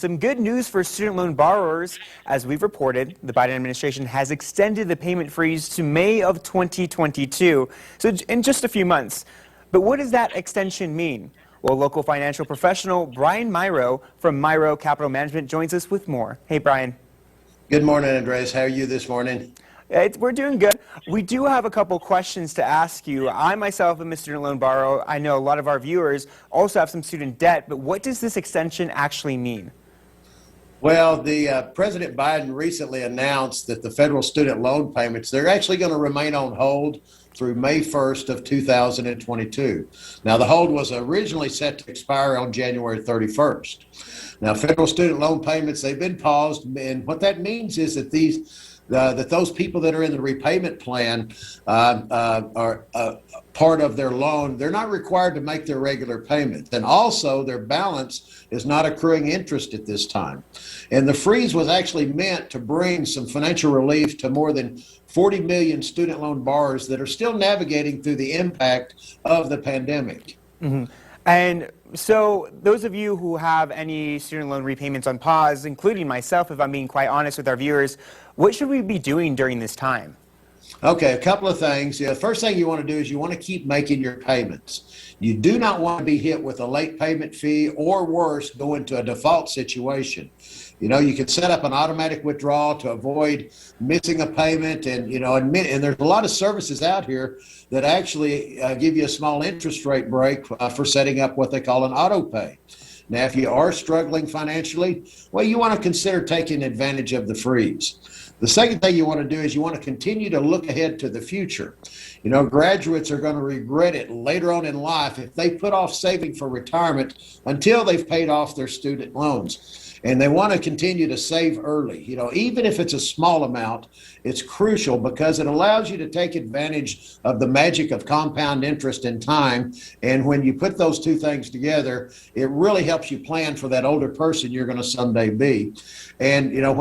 some good news for student loan borrowers. As we've reported, the Biden administration has extended the payment freeze to May of 2022, so in just a few months. But what does that extension mean? Well, local financial professional Brian Mirau from Mirau Capital Management joins us with more. Hey, Brian. Good morning, Andres. How are you this morning? We're doing good. We do have a couple questions to ask you. I myself am a student loan borrower. I know a lot of our viewers also have some student debt, but what does this extension actually mean? Well, President Biden recently announced that the federal student loan payments, they're actually going to remain on hold through May 1st of 2022. Now, the hold was originally set to expire on January 31st. Now, federal student loan payments, they've been paused, and what that means is that those people that are in the repayment plan are part of their loan. They're not required to make their regular payments. And also their balance is not accruing interest at this time. And the freeze was actually meant to bring some financial relief to more than 40 million student loan borrowers that are still navigating through the impact of the pandemic. Mm-hmm. And so those of you who have any student loan repayments on pause, including myself, if I'm being quite honest with our viewers, what should we be doing during this time? Okay, a couple of things. The first thing you want to do is you want to keep making your payments. You do not want to be hit with a late payment fee or worse, go into a default situation. You know, you can set up an automatic withdrawal to avoid missing a payment, and there's a lot of services out here that actually give you a small interest rate break for setting up what they call an auto pay. Now, if you are struggling financially, well, you want to consider taking advantage of the freeze. The second thing you want to do is you want to continue to look ahead to the future. You know, graduates are going to regret it later on in life if they put off saving for retirement until they've paid off their student loans. And they want to continue to save early. You know, even if it's a small amount, it's crucial because it allows you to take advantage of the magic of compound interest in time. And when you put those two things together, it really helps you plan for that older person you're going to someday be. And, you know,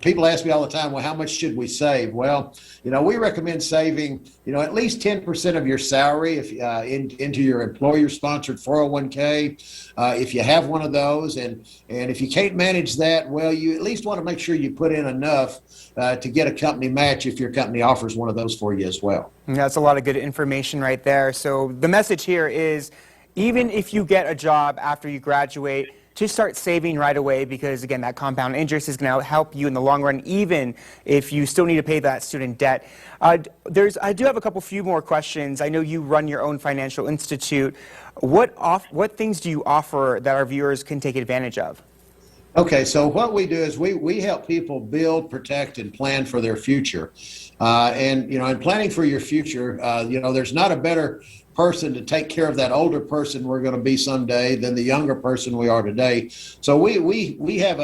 people ask me all the time, well, how much should we save? Well, you know, we recommend saving, at least 10% of your salary into your employer-sponsored 401k, if you have one of those. And if you can't manage that, well, you at least want to make sure you put in enough to get a company match if your company offers one of those for you as well. And that's a lot of good information right there. So the message here is, even if you get a job after you graduate, to start saving right away, because again, that compound interest is going to help you in the long run, even if you still need to pay that student debt. I do have a few more questions. I know you run your own financial institute. What things do you offer that our viewers can take advantage of? Okay, so what we do is we help people build, protect, and plan for their future. In planning for your future, there's not a better person to take care of that older person we're going to be someday than the younger person we are today. So we have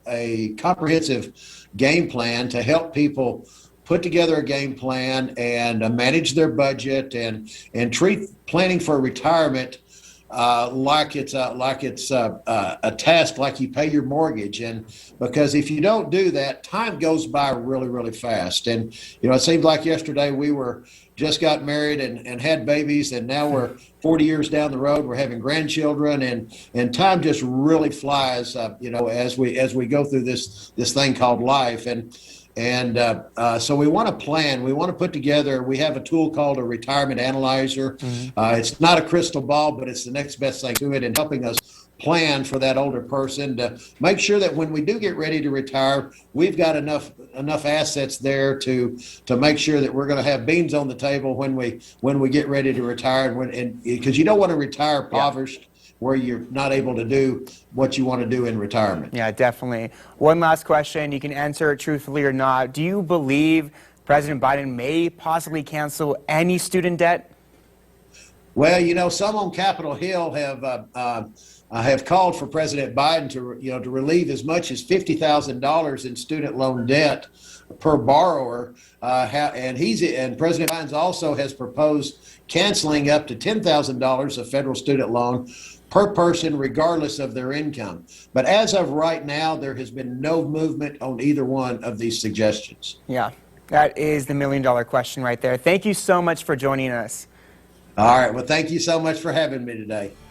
a comprehensive game plan to help people put together a game plan and manage their budget and treat planning for retirement like it's a task, like you pay your mortgage. And because if you don't do that, time goes by really, really fast. And it seems like yesterday we just got married and had babies, and now we're 40 years down the road, we're having grandchildren, and time just really flies as we go through this thing called life. So we want to plan. We want to put together. We have a tool called a retirement analyzer. Mm-hmm. It's not a crystal ball, but it's the next best thing to it in helping us plan for that older person to make sure that when we do get ready to retire, we've got enough assets there to make sure that we're going to have beans on the table when we get ready to retire. And because you don't want to retire impoverished, where you're not able to do what you want to do in retirement. Yeah, definitely. One last question. You can answer it truthfully or not. Do you believe President Biden may possibly cancel any student debt? Well, some on Capitol Hill have called for President Biden to relieve as much as $50,000 in student loan debt per borrower, and President Biden also has proposed canceling up to $10,000 of federal student loan per person, regardless of their income. But as of right now, there has been no movement on either one of these suggestions. Yeah, that is the million-dollar question right there. Thank you so much for joining us. All right. Well, thank you so much for having me today.